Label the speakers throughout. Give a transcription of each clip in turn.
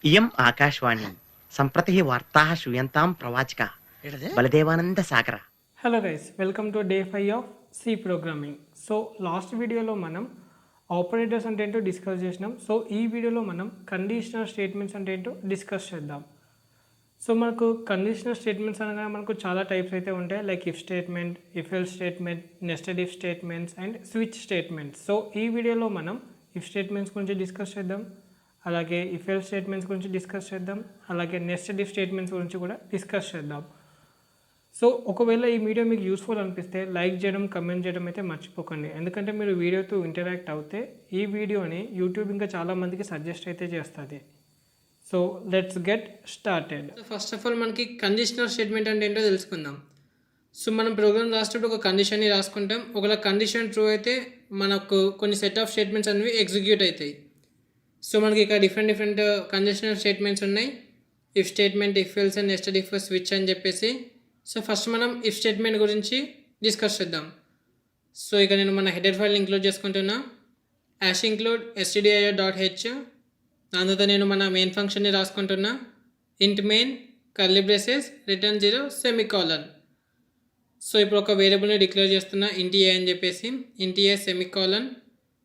Speaker 1: ఇయం ఆకాశవాణి సంప్రతి వార్తాः శ్రూయంతాం ప్రవాచక Baladevananda Sagara.
Speaker 2: Hello guys, welcome to day 5 of C programming. So last వీడియోలో మనం operators అంటే ఏంటో డిస్కస్ చేసినాం. సో ఈ వీడియోలో మనం కండిషనల్ స్టేట్మెంట్స్ అంటే ఏంటో డిస్కస్ చేద్దాం. సో మనకు కండిషనల్ స్టేట్మెంట్స్ అనగా మనకు చాలా టైప్స్ అయితే ఉంటాయి, like if statement, if else statement, nested if statements and switch statements. So ఈ వీడియోలో మనం ఇఫ్ స్టేట్మెంట్స్ గురించి డిస్కస్ చేద్దాం, అలాగే ఇఫ్ ఎల్స్ స్టేట్మెంట్స్ గురించి డిస్కస్ చేద్దాం, అలాగే నెస్టెడ్ ఇఫ్ స్టేట్మెంట్స్ గురించి కూడా డిస్కస్ చేద్దాం. సో ఒకవేళ ఈ వీడియో మీకు యూస్ఫుల్ అనిపిస్తే లైక్ చేయడం, కమెంట్ చేయడం అయితే మర్చిపోకండి. ఎందుకంటే మీరు వీడియోతో ఇంటరాక్ట్ అవుతే ఈ వీడియోని యూట్యూబ్ ఇంకా చాలామందికి సజెస్ట్ అయితే చేస్తుంది. So let's get started. First of all మనకి కండిషనల్ స్టేట్మెంట్ అంటే ఏంటో తెలుసుకుందాం. సో మనం ప్రోగ్రామ్ రాసేటప్పుడు ఒక కండిషన్ని రాసుకుంటాం. ఒకవేళ కండిషన్ ట్రూ అయితే మనకు కొన్ని సెట్ ఆఫ్ స్టేట్మెంట్స్ అనేవి ఎగ్జిక్యూట్ అవుతాయి. సో మనకి ఇక్కడ డిఫరెంట్ కండిషనల్ స్టేట్మెంట్స్ ఉన్నాయి. If statement, if else and nested if, switch అని చెప్పేసి. సో ఫస్ట్ మనం ఇఫ్ స్టేట్మెంట్ గురించి డిస్కస్ చేద్దాం. సో ఇక నేను మన హెడర్ ఫైల్ ఇంక్లూడ్ చేసుకుంటున్నా, యాష్ ఇంక్లూడ్ stdio.h. దాని తర్వాత నేను మన మెయిన్ ఫంక్షన్ని రాసుకుంటున్నా, int main curly braces return 0 semicolon. So ఇప్పుడు ఒక వేరియబుల్ని డిక్లేర్ చేస్తున్నా, ఇంట్ ఏ అని చెప్పేసి, ఇంట్ ఏ సెమికాలన్.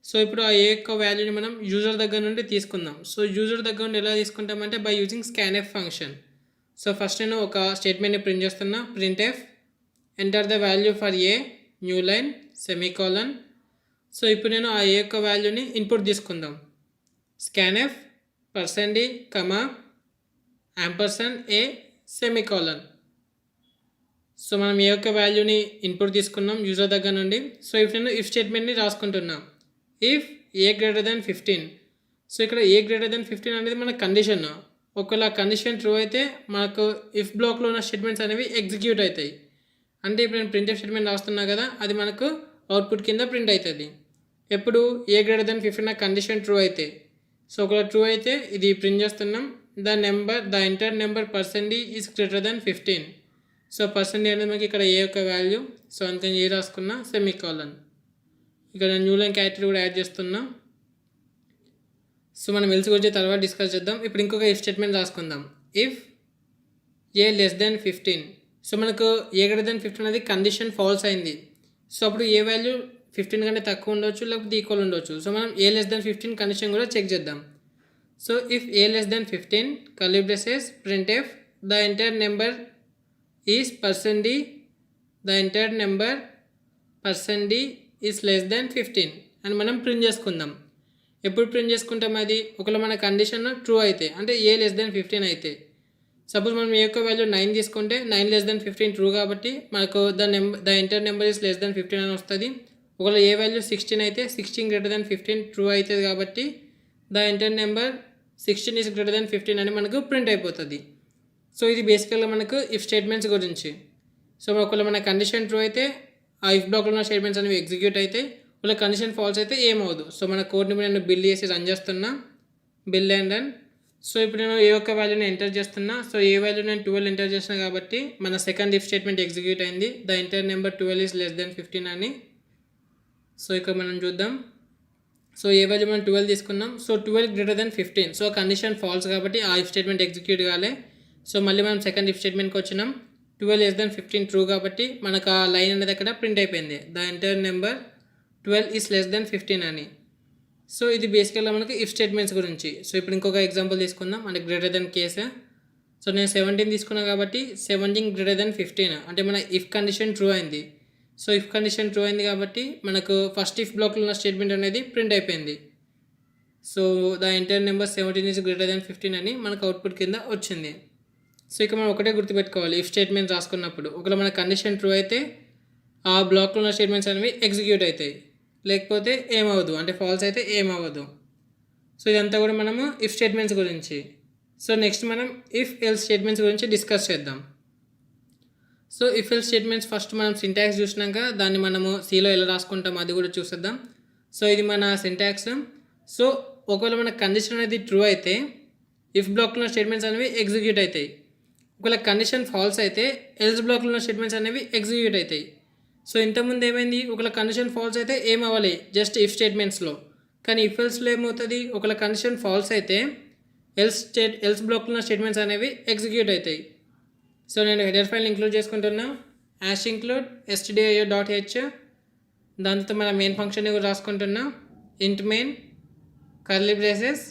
Speaker 2: సో ఇప్పుడు ఆ ఏ యొక్క వాల్యూని మనం యూజర్ దగ్గర నుండి తీసుకుందాం. సో యూజర్ దగ్గర నుండి ఎలా తీసుకుంటామంటే by using scanf function. So first నేను ఒక స్టేట్మెంట్ని ప్రింట్ చేస్తున్నా, printf enter the value for a new line semicolon. So ఇప్పుడు నేను ఆ ఏ యొక్క వాల్యూని ఇన్పుట్ తీసుకుందాం, scanf %d, ampersand a semicolon. So మనం ఏ యొక్క వాల్యూని ఇన్పుట్ తీసుకున్నాం యూజర్ దగ్గర నుండి. సో ఇప్పుడు నేను ఇఫ్ స్టేట్మెంట్ని రాసుకుంటున్నాం, if a greater than 15. So ఇక్కడ ఏ గ్రేటర్ దెన్ 15 అనేది మన కండిషన్. ఒకవేళ కండిషన్ ట్రూ అయితే మనకు ఇఫ్ బ్లాక్లో ఉన్న స్టేట్మెంట్స్ అనేవి ఎగ్జిక్యూట్ అవుతాయి. అంటే ఇప్పుడు నేను ప్రింట్ స్టేట్మెంట్ రాస్తున్నా కదా, అది మనకు అవుట్పుట్ కింద ప్రింట్ అవుతుంది. ఎప్పుడు ఏ గ్రేటర్ దెన్ 15 కండిషన్ ట్రూ అయితే. సో ఒకవేళ ట్రూ అయితే ఇది ప్రింట్ చేస్తున్నాం, the enter number %d is greater than 15. So %d అనేది మనకి ఇక్కడ ఏ యొక్క వాల్యూ. సో అందుకని ఏ రాసుకున్నా సెమీకాలన్. ఇక్కడ నేను న్యూ లైన్ క్యారెక్టర్ కూడా యాడ్ చేస్తున్నా. సో మనం ఎల్స్ గురించి తర్వాత డిస్కస్ చేద్దాం. ఇప్పుడు ఇంకొక ఇఫ్ స్టేట్మెంట్ రాసుకుందాం, if a less than 15. So మనకు ఏ గ్రేటర్ దెన్ 15 అనేది కండిషన్ ఫాల్స్ అయింది. సో అప్పుడు ఏ వాల్యూ 15 కంటే తక్కువ ఉండొచ్చు, లేకపోతే ఈక్వల్ ఉండొచ్చు. సో మనం ఏ లెస్ దెన్ 15 కండిషన్ కూడా చెక్ చేద్దాం. So if a less than 15 curly braces print F the entire number is %d, the entire number %d is less than 15 అని మనం ప్రింట్ చేసుకుందాం. ఎప్పుడు ప్రింట్ చేసుకుంటాం అది, ఒకవేళ మన కండిషన్ ట్రూ అయితే, అంటే ఏ లెస్ దెన్ 15 అయితే. సపోజ్ మనం ఏ యొక్క వాల్యూ 9 తీసుకుంటే 9 లెస్ దెన్ 15 ట్రూ కాబట్టి మనకు the enter number is less than 15 అని వస్తుంది. ఒకవేళ ఏ వాల్యూ 16 అయితే 16 గ్రేటర్ దెన్ 15 ట్రూ అవుతుంది కాబట్టి the enter number 16 is greater than 15 అని మనకు ప్రింట్ అయిపోతుంది. సో ఇది బేసికల్గా మనకు ఇఫ్ స్టేట్మెంట్స్ గురించి. సో ఒకవేళ మన కండిషన్ ట్రూ అయితే ఆ ఇఫ్ బ్లాక్లో ఉన్న స్టేట్మెంట్స్ అనేవి ఎగ్జిక్యూట్ అయితే, ఒకవేళ కండిషన్ ఫాల్స్ అయితే ఏమవుదు. సో మన కోడ్ని నేను బిల్ చేసి రన్ చేస్తున్నా, బిల్ అండ్ రన్. సో ఇప్పుడు నేను ఏ ఒక్క వాల్యూని ఎంటర్ చేస్తున్నా. సో ఏ వాల్యూ నేను 12 ఎంటర్ చేసిన కాబట్టి మన సెకండ్ ఇఫ్ స్టేట్మెంట్ ఎగ్జిక్యూట్ అయింది, the enter number 12 is less than 15 అని. సో ఇక్కడ మనం చూద్దాం. సో ఏ వాల్యూ మనం 12 తీసుకున్నాం. So 12 greater than 15. So condition falls కాబట్టి ఆ ఇఫ్ స్టేట్మెంట్ ఎగ్జిక్యూట్ కాలే. సో మళ్ళీ మనం సెకండ్ ఇఫ్ స్టేట్మెంట్కి వచ్చినాం, 12 లెస్ దెన్ 15 ట్రూ కాబట్టి మనకు ఆ లైన్ అనేది అక్కడ ప్రింట్ అయిపోయింది, the enter number 12 is less than 15 అని. సో ఇది బేసికల్గా మనకి ఇఫ్ స్టేట్మెంట్స్ గురించి. సో ఇప్పుడు ఇంకొక ఎగ్జాంపుల్ తీసుకుందాం, అంటే గ్రేటర్ దెన్ కేసు. సో నేను 17 తీసుకున్నాను కాబట్టి 17 గ్రేటర్ దెన్ 15 అంటే మన ఇఫ్ కండిషన్ ట్రూ అయింది. సో ఇఫ్ కండిషన్ ట్రూ అయింది కాబట్టి మనకు ఫస్ట్ ఇఫ్ బ్లాక్లో ఉన్న స్టేట్మెంట్ అనేది ప్రింట్ అయిపోయింది. So the enter number 17 is greater than 15 అని మనకు అవుట్పుట్ కింద వచ్చింది. సో ఇక మనం ఒకటే గుర్తుపెట్టుకోవాలి, ఇఫ్ స్టేట్మెంట్స్ రాసుకున్నప్పుడు ఒకవేళ మన కండిషన్ ట్రూ అయితే ఆ బ్లాక్లో ఉన్న స్టేట్మెంట్స్ అనేవి ఎగ్జిక్యూట్ అవుతాయి, లేకపోతే ఏమవ్వదు, అంటే ఫాల్స్ అయితే ఏమవ్వదు. సో ఇదంతా కూడా మనము ఇఫ్ స్టేట్మెంట్స్ గురించి. సో నెక్స్ట్ మనం ఇఫ్ ఎల్స్ స్టేట్మెంట్స్ గురించి డిస్కస్ చేద్దాం. So if else statements first మనం సింటాక్స్ చూసినాక దాన్ని మనము సిలో ఎలా రాసుకుంటాం అది కూడా చూసేద్దాం. సో ఇది మన సింటాక్స్. సో ఒకవేళ మన కండిషన్ అనేది ట్రూ అయితే ఇఫ్ బ్లాక్లో ఉన్న స్టేట్మెంట్స్ అనేవి ఎగ్జిక్యూట్ అవుతాయి. ఒకవేళ కండిషన్ ఫాల్స్ అయితే ఎల్స్ బ్లాక్లో ఉన్న స్టేట్మెంట్స్ అనేవి ఎగ్జిక్యూట్ అవుతాయి. సో ఇంతకుముందు ఏమైంది, ఒకవేళ కండిషన్ ఫాల్స్ అయితే ఏం అవ్వాలి జస్ట్ ఇఫ్ స్టేట్మెంట్స్లో, కానీ ఇఫ్ ఎల్స్లో ఏమవుతుంది, ఒకవేళ కండిషన్ ఫాల్స్ అయితే ఎల్స్ బ్లాక్లో ఉన్న స్టేట్మెంట్స్ అనేవి ఎగ్జిక్యూట్ అవుతాయి. సో నేను హెడర్ ఫైల్ ఇంక్లూడ్ చేసుకుంటున్నా. Hash include stdio dot h, దాంతో మన మెయిన్ ఫంక్షన్ కూడా రాసుకుంటున్నా. Int main curly braces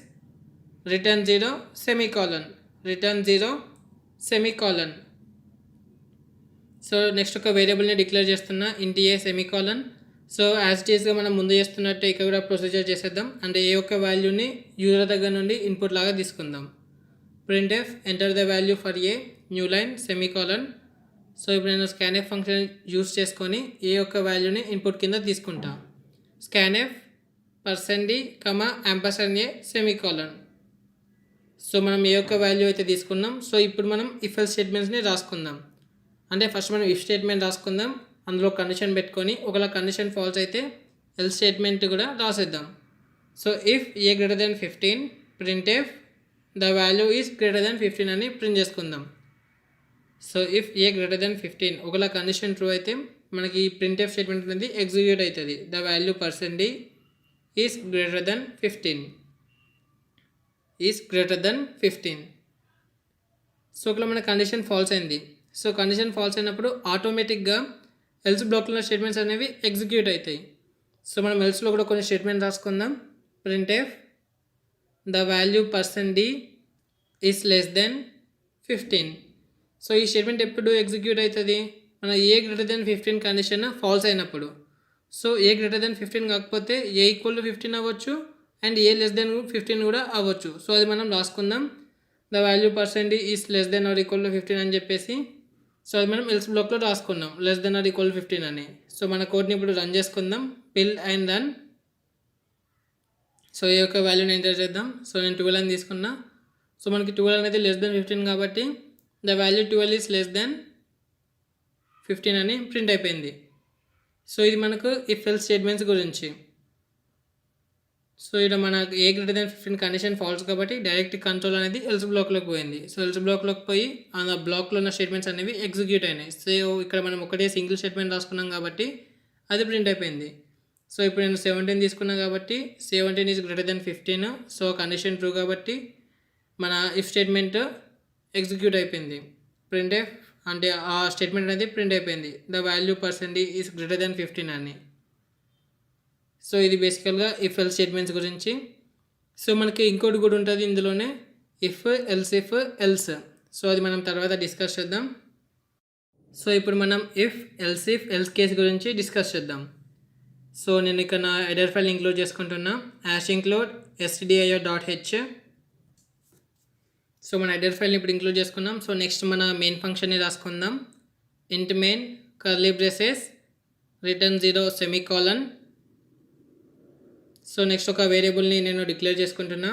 Speaker 2: return 0 semicolon, return 0 semicolon. So next ఒక వేరియబుల్ని డిక్లేర్ చేస్తున్నా, int a semicolon. So as it ఈస్గా మనం ముందు చేస్తున్నట్టు ఇక్కడ కూడా ప్రొసీజర్ చేసేద్దాం. అంటే ఏ ఒక్క వాల్యూని యూజర్ దగ్గర నుండి ఇన్పుట్ లాగా తీసుకుందాం. printf enter the value for a new line semicolon. So ఇప్పుడు నేను స్కాన్ఎఫ్ ఫంక్షన్ యూస్ చేసుకొని ఏ ఒక్క వాల్యూని ఇన్పుట్ కింద తీసుకుంటా. Scanf %d, ampersand a semicolon. So మనం ఏ ఒక్క వాల్యూ అయితే తీసుకున్నాం, సో ఇప్పుడు మనం ఇఫ్ ఎల్స్ స్టేట్మెంట్స్ని రాసుకుందాం. అంటే ఫస్ట్ మనం ఇఫ్ స్టేట్మెంట్ రాసుకుందాం, అందులో కండిషన్ పెట్టుకొని ఒకవేళ కండిషన్ ఫాల్స్ అయితే ఎల్స్ స్టేట్మెంట్ కూడా రాసేద్దాం. So if a greater than 15 printf the value is greater than 15 అని ప్రింట్ చేసుకుందాం. So if a greater than 15 ఒకవేళ కండిషన్ ట్రూ అయితే మనకి ఈ printf స్టేట్మెంట్ అనేది ఎగ్జిక్యూట్ అవుతుంది. The value %d is greater than 15, is greater than 15. So ఇక్కడ మన కండిషన్ ఫాల్స్ అయింది. సో కండిషన్ ఫాల్స్ అయినప్పుడు ఆటోమేటిక్గా ఎల్స్ బ్లాక్లో స్టేట్మెంట్స్ అనేవి ఎగ్జిక్యూట్ అవుతాయి. సో మనం ఎల్స్లో కూడా కొన్ని స్టేట్మెంట్ రాసుకుందాం. printf the value %d is less than 15. So ఈ స్టేట్మెంట్ ఎప్పుడు ఎగ్జిక్యూట్ అవుతుంది, మన a greater than 15 condition false అయినప్పుడు. సో ఏ గ్రేటర్ దెన్ 15 కాకపోతే ఏ ఈక్వల్ టు 15 అవ్వచ్చు అండ్ ఏ లెస్ దెన్ 15 కూడా అవ్వచ్చు. సో అది మనం రాసుకుందాం. The value %d is less than or equal to 15 అని చెప్పేసి. సో అది మనం ఎల్స్ బ్లాక్లో రాసుకున్నాం, లెస్ దెన్ ఆర్ ఈక్వల్ 15 అని. సో మన కోడ్ని ఇప్పుడు రన్ చేసుకుందాం. పిల్ అండ్ రన్. సో ఈ యొక్క వాల్యూని ఎంటర్ చేద్దాం. సో నేను 12 అని తీసుకున్నా. సో మనకి 12 అనేది లెస్ దెన్ 15 కాబట్టి the value 12 is less than 15 అని ప్రింట్ అయిపోయింది. సో ఇది మనకు ఇఫ్ ఎల్స్ స్టేట్మెంట్స్ గురించి. సో ఇక్కడ మనకు a greater than 15 condition falls కాబట్టి డైరెక్ట్ కంట్రోల్ అనేది ఎల్స్ బ్లాక్లోకి పోయింది. సో ఎల్స్ బ్లాక్లోకి పోయి ఆ బ్లాక్లో ఉన్న స్టేట్మెంట్స్ అనేవి ఎగ్జిక్యూట్ అయినాయి. సో ఇక్కడ మనం ఒకటే సింగిల్ స్టేట్మెంట్ రాసుకున్నాం కాబట్టి అది ప్రింట్ అయిపోయింది. సో ఇప్పుడు నేను 17 తీసుకున్నాను కాబట్టి 17 is greater than 15. So condition true కాబట్టి మన ఇఫ్ స్టేట్మెంట్ ఎగ్జిక్యూట్ అయిపోయింది. printf అంటే ఆ స్టేట్మెంట్ అనేది ప్రింట్ అయిపోయింది. The value %d is greater than 15 అని. సో ఇది బేసికల్గా ఇఫ్ ఎల్స్ స్టేట్మెంట్స్ గురించి. సో మనకి ఇంకోటి కూడా ఉంటుంది ఇందులోనే, ఇఫ్ ఎల్స్. సో అది మనం తర్వాత డిస్కస్ చేద్దాం. సో ఇప్పుడు మనం ఇఫ్ ఎల్స్ కేస్ గురించి డిస్కస్ చేద్దాం. సో నేను ఇక్కడ నా హెడర్ ఫైల్ ఇంక్లూడ్ చేసుకుంటున్నా. Hash include stdio dot H. So మన హెడర్ ఫైల్ని ఇప్పుడు ఇంక్లూడ్ చేసుకున్నాం. సో నెక్స్ట్ మన మెయిన్ ఫంక్షన్ని రాసుకుందాం. Int main curly braces return 0 semicolon. So next ఒక వేరియబుల్ని నేను డిక్లేర్ చేసుకుంటున్నా,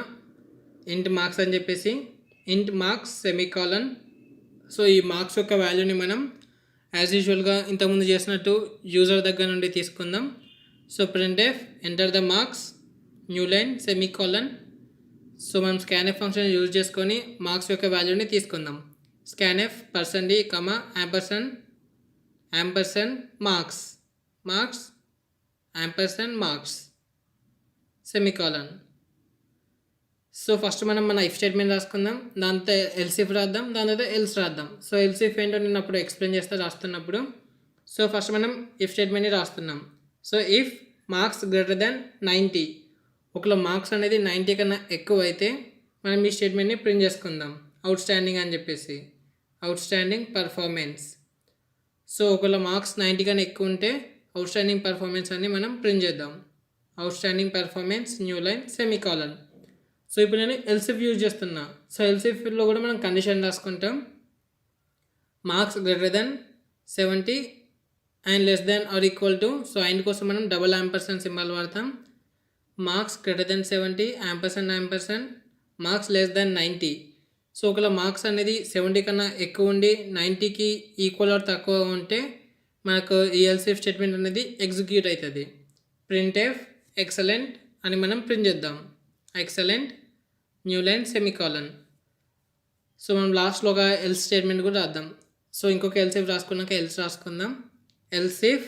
Speaker 2: ఇంట్ మార్క్స్ అని చెప్పేసి. ఇంట్ మార్క్స్ సెమీకాలన్. సో ఈ మార్క్స్ యొక్క వాల్యూని మనం యాజ్ యూజువల్గా ఇంతకుముందు చేసినట్టు యూజర్ దగ్గర నుండి తీసుకుందాం. So printf enter the marks new line semicolon. So మనం స్కాన్ఎఫ్ ఫంక్షన్ యూజ్ చేసుకొని మార్క్స్ యొక్క వాల్యూని తీసుకుందాం. Scanf %d, ampersand marks, marks semicolon. So first మనం మన ఇఫ్ స్టేట్మెంట్ రాసుకుందాం, దాంతో ఎల్స్ ఇఫ్ రాద్దాం, దాని తర్వాత ఎల్స్ రాద్దాం. సో ఎల్స్ ఇఫ్ ఏంటో నేను అప్పుడు ఎక్స్ప్లెయిన్ చేస్తే రాస్తున్నప్పుడు. సో ఫస్ట్ మనం ఇఫ్ స్టేట్మెంట్ని రాస్తున్నాం. So if marks greater than 90, ఒకవేళ మార్క్స్ అనేది 90 కన్నా ఎక్కువ అయితే మనం ఈ స్టేట్మెంట్ని ప్రింట్ చేసుకుందాం, అవుట్ స్టాండింగ్ అని చెప్పేసి, అవుట్ స్టాండింగ్ పర్ఫార్మెన్స్. సో ఒకవేళ మార్క్స్ 90 కన్నా ఎక్కువ ఉంటే అవుట్ స్టాండింగ్ పర్ఫార్మెన్స్ అని మనం ప్రింట్ చేద్దాం. Outstanding performance new line semicolon. So ఇప్పుడు నేను ఎల్సిఫ్ యూజ్ చేస్తున్నా. సో ఎల్సిఫ్లో కూడా మనం కండిషన్ రాసుకుంటాం. Marks greater than 70 and less than or equal to. So and కోసం మనం డబల్ యాంపర్సెంట్ సింబల్ వాడతాం. Marks greater than 70 ampersand marks less than 90. So ఒకవేళ మార్క్స్ అనేది 70 కన్నా ఎక్కువ ఉండి 90కి ఈక్వల్ ఆర్ తక్కువ ఉంటే మనకు ఈ ఎల్సిఫ్ స్టేట్మెంట్ అనేది ఎగ్జిక్యూట్ అవుతుంది. printf ఎక్సలెంట్ అని మనం ప్రింట్ చేద్దాం. Excellent new line semicolon. So మనం లాస్ట్లో ఒక ఎల్స్ స్టేట్మెంట్ కూడా రాద్దాం. సో ఇంకొక ఎల్సిఫ్ రాసుకున్నాక ఎల్స్ రాసుకుందాం. Elif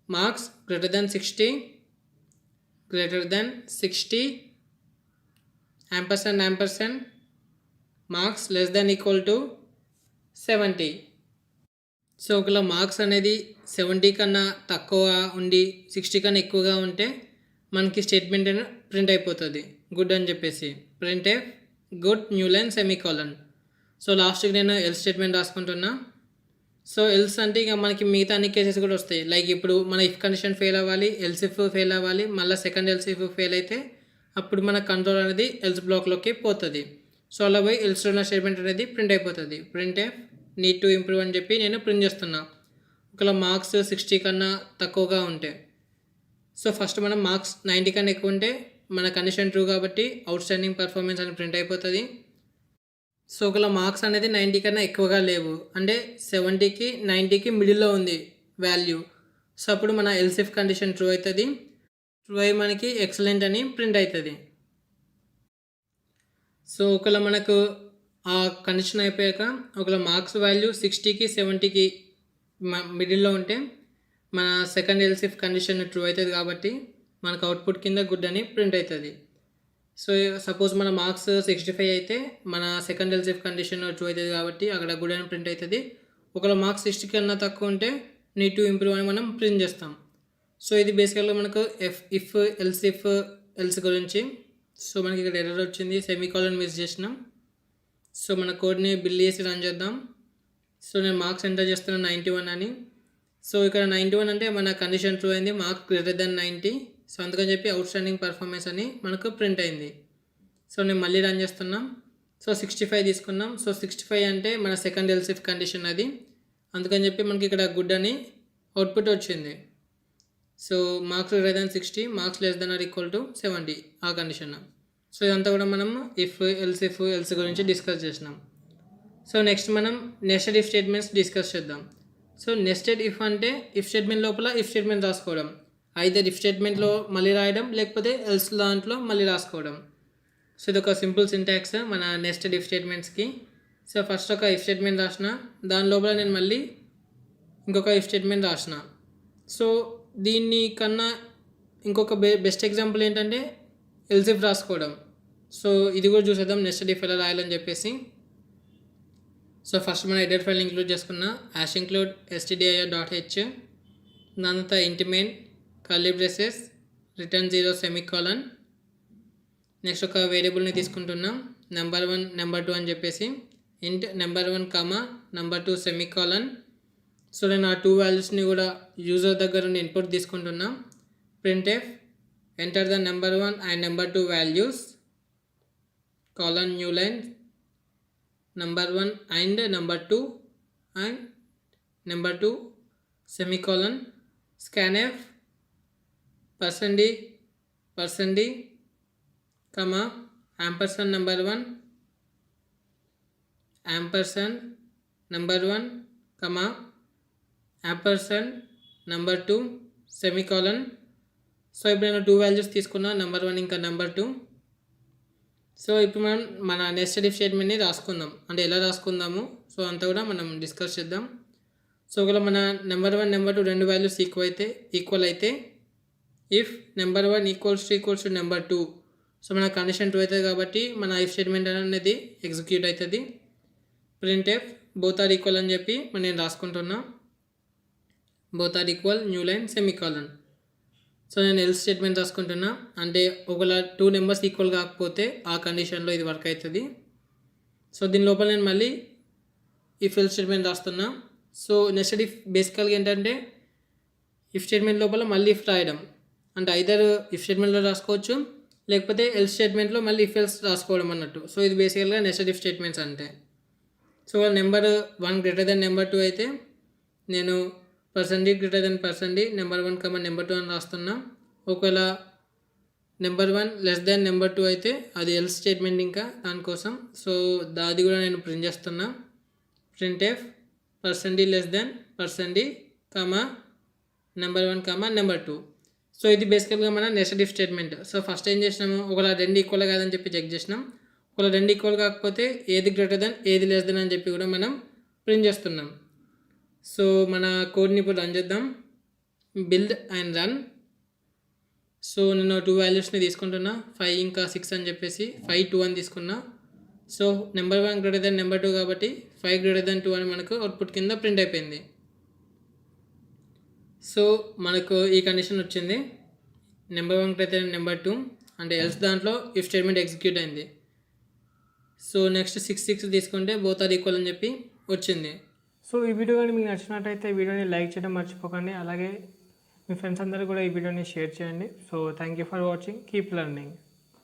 Speaker 2: marks greater than 60 ampersand ampersand marks less than equal to 70. సో ఒకవేళ మార్క్స్ అనేది 70 కన్నా తక్కువ ఉండి 60 కన్నా ఎక్కువగా ఉంటే మనకి స్టేట్మెంట్ అనేది ప్రింట్ అయిపోతుంది గుడ్ అని చెప్పేసి. Print F good new line semicolon. So లాస్ట్కి నేను ఎల్ స్టేట్మెంట్ రాసుకుంటున్నా. సో ఎల్స్ అంటే ఇక మనకి మిగతా అన్ని కేసెస్ కూడా వస్తాయి. లైక్ ఇప్పుడు మన ఇఫ్ కండిషన్ ఫెయిల్ అవ్వాలి, ఎల్స్ ఇఫ్ ఫెయిల్ అవ్వాలి, మళ్ళీ సెకండ్ ఎల్స్ ఇఫ్ ఫెయిల్ అయితే అప్పుడు మన కంట్రోల్ అనేది ఎల్స్ బ్లాక్లోకి పోతుంది. సో అలా పోయి ఎల్స్లో ఉన్న స్టేట్మెంట్ అనేది ప్రింట్ అయిపోతుంది. Print F need to improve అని చెప్పి నేను ప్రింట్ చేస్తున్నా. ఒకవేళ మార్క్స్ 60 కన్నా తక్కువగా ఉంటే, సో ఫస్ట్ మనం మార్క్స్ 90 కన్నా ఎక్కువ ఉంటే మన కండిషన్ ట్రూ కాబట్టి అవుట్ స్టాండింగ్ పర్ఫార్మెన్స్ అని ప్రింట్ అయిపోతుంది. సో ఒకవేళ మార్క్స్ అనేది 90 కన్నా ఎక్కువగా లేవు అంటే 70కి 90కి మిడిల్లో ఉంది వాల్యూ. సో అప్పుడు మన ఎల్సిఫ్ కండిషన్ ట్రూ అవుతుంది. ట్రూ అయ్యి మనకి ఎక్సలెంట్ అని ప్రింట్ అవుతుంది. సో ఒకవేళ మనకు ఆ కండిషన్ అయిపోయాక ఒకవేళ మార్క్స్ వాల్యూ 60కి 70కి మిడిల్లో ఉంటే మన సెకండ్ ఎల్సిఫ్ కండిషన్ ట్రూ అవుతుంది కాబట్టి మనకు అవుట్పుట్ కింద గుడ్ అని ప్రింట్ అవుతుంది. సో సపోజ్ మన మార్క్స్ 65 అయితే మన సెకండ్ ఎల్సిఫ్ కండిషన్ ట్రూ అవుతుంది కాబట్టి అక్కడ గుడ్ అని ప్రింట్ అవుతుంది. ఒకవేళ మార్క్స్ 60 కన్నా తక్కువ ఉంటే నీడ్ టు ఇంప్రూవ్ అని మనం ప్రింట్ చేస్తాం. సో ఇది బేసికల్గా మనకు ఇఫ్ ఎల్స్ గురించి. సో మనకి ఇక్కడ ఎర్రర్ వచ్చింది, సెమీకాలన్ మిస్ చేసినాం. సో మన కోడ్ని బిల్ చేసి రన్ చేద్దాం. సో నేను మార్క్స్ ఎంటర్ చేస్తున్నా 91 అని. సో ఇక్కడ 91 అంటే మన కండిషన్ ట్రూ అయింది, మార్క్స్ గ్రేటర్ దెన్ 90. సో అందుకని చెప్పి అవుట్ స్టాండింగ్ పర్ఫార్మెన్స్ అని మనకు ప్రింట్ అయింది. సో నేను మళ్ళీ రన్ చేస్తున్నాం. సో 65 తీసుకున్నాం. సో 65 అంటే మన సెకండ్ ఎల్సిఫ్ కండిషన్ అది, అందుకని చెప్పి మనకి ఇక్కడ గుడ్ అని అవుట్పుట్ వచ్చింది. So marks greater than 60, marks less than or equal to 70 ఆ కండిషన్. సో ఇదంతా కూడా మనం ఇఫ్ ఎల్స్ గురించి డిస్కస్ చేసినాం. సో నెక్స్ట్ మనం నెస్టెడ్ ఇఫ్ స్టేట్మెంట్స్ డిస్కస్ చేద్దాం. సో నెస్టెడ్ ఇఫ్ అంటే ఇఫ్ స్టేట్మెంట్ లోపల ఇఫ్ స్టేట్మెంట్ రాసుకోవడం, ఐదర్ ఇఫ్ స్టేట్మెంట్లో మళ్ళీ రాయడం లేకపోతే ఎల్స్ దాంట్లో మళ్ళీ రాసుకోవడం. సో ఇది ఒక సింపుల్ సింటాక్స్ మన నెస్టెడ్ ఇఫ్ స్టేట్మెంట్స్కి. సో ఫస్ట్ ఒక ఇఫ్ స్టేట్మెంట్ రాసిన, దాని లోపల నేను మళ్ళీ ఇంకొక ఇఫ్ స్టేట్మెంట్ రాసిన. సో దీన్ని కన్నా ఇంకొక బెస్ట్ ఎగ్జాంపుల్ ఏంటంటే ఎల్స్ ఇఫ్ రాసుకోవడం. సో ఇది కూడా చూసేద్దాం నెస్టెడ్ ఇఫ్ ఎలా రాయాలని చెప్పేసి. సో ఫస్ట్ మనం ఎడిటర్ ఫైల్ ఇంక్లూడ్ చేసుకున్న యాష్ ఇంక్లూడ్ stdir.h, దాని తర్వాత int main curly braces return 0 semicolon. Next ఒక వేరియబుల్ని తీసుకుంటున్నాం నెంబర్ 1 నెంబర్ 2 అని చెప్పేసి, ఇంట్ number 1 comma number 2 semicolon. So నేను ఆ 2 వాల్యూస్ని కూడా యూజర్ దగ్గర నుండి ఇన్పుట్ తీసుకుంటున్నాం. Print F enter the number 1 and number 2 values colon new line number 1 and number 2 and number 2 semicolon. Scan F percent comma ampersand number 1 ampersand number 1 comma ampersand number 2 semicolon. So ఇప్పుడు నేను 2 values తీసుకున్నా, number 1 ఇంకా number 2. So ఇప్పుడు మనం మన nested if స్టేట్మెంట్ని రాసుకుందాం, అంటే ఎలా రాసుకుందాము so అంతా కూడా మనం డిస్కస్ చేద్దాం. సో ఒకవేళ మన నెంబర్ 1 నెంబర్ 2 రెండు వాల్యూస్ ఈక్వల్ అయితే if number 1 equals to number 2, so మన కండిషన్ 2 అవుతుంది కాబట్టి మన ఇఫ్ స్టేట్మెంట్ అనేది ఎగ్జిక్యూట్ అవుతుంది. Printf both are equal అని చెప్పి నేను రాసుకుంటున్నా, both are equal new line semicolon. So నేను ఎల్స్ స్టేట్మెంట్ రాసుకుంటున్నా, అంటే ఒకవేళ 2 నెంబర్స్ ఈక్వల్ కాకపోతే ఆ కండిషన్లో ఇది వర్క్ అవుతుంది. సో దీని లోపల నేను మళ్ళీ ఇఫ్ ఎల్స్ స్టేట్మెంట్ రాస్తున్నా. సో నెక్స్ట్ ఇఫ్ బేసికల్గా ఏంటంటే ఇఫ్ స్టేట్మెంట్ లోపల మళ్ళీ ఇఫ్ రాయడం, అంటే ఐదర్ ఇఫ్ స్టేట్మెంట్లో రాసుకోవచ్చు లేకపోతే ఎల్స్ స్టేట్మెంట్లో మళ్ళీ ఇఫ్ ఎల్స్ రాసుకోవడం అన్నట్టు. సో ఇది బేసికల్గా నెక్స్ట్ ఇఫ్ స్టేట్మెంట్స్ అంటే. So number 1 greater than number 2 అయితే నేను గ్రేటర్ దెన్ నెంబర్ 1 కమా నెంబర్ 2 అని రాస్తున్నా. ఒకవేళ నెంబర్ 1 లెస్ దెన్ నెంబర్ 2 అయితే అది ఎల్స్ స్టేట్మెంట్ ఇంకా దానికోసం. సో అది కూడా నేను ప్రింట్ చేస్తున్నా. ప్రింట్ ఎఫ్ లెస్ దెన్ కమా నెంబర్ 1 కమా నెంబర్ 2. సో ఇది బేసికల్గా మన nested if statement. So first ఏం చేసినాము, ఒకవేళ 2 ఈక్వల్ కాదని చెప్పి చెక్ చేసినాం. ఒకవేళ 2 ఈక్వల్ కాకపోతే ఏది గ్రేటర్ దెన్ ఏది లెస్ దెన్ అని చెప్పి కూడా మనం ప్రింట్ చేస్తున్నాం. సో మన కోడ్ని ఇప్పుడు రన్ చేద్దాం, బిల్డ్ అండ్ రన్. సో నేను 2 వాల్యూస్ని తీసుకుంటున్నా, 5 ఇంకా 6 అని చెప్పేసి 5, 2 అని తీసుకున్నా. So number 1 greater than number 2 కాబట్టి 5 గ్రేటర్ దెన్ 2 అని మనకు అవుట్పుట్ కింద ప్రింట్ అయిపోయింది. సో మనకు ఈ కండిషన్ వచ్చింది, నెంబర్ 1 గ్రేటర్ దెన్ నెంబర్ 2 అంటే ఎల్స్ దాంట్లో ఇఫ్ స్టేట్మెంట్ ఎగ్జిక్యూట్ అయింది. సో నెక్స్ట్ 6, 6 తీసుకుంటే బోత్ ఆర్ ఈక్వల్ అని చెప్పి వచ్చింది. సో ఈ వీడియో కానీ మీకు నచ్చినట్టయితే వీడియోని లైక్ చేయడం మర్చిపోకండి, అలాగే మీ ఫ్రెండ్స్ అందరూ కూడా ఈ వీడియోని షేర్ చేయండి. So thank you for watching, keep learning.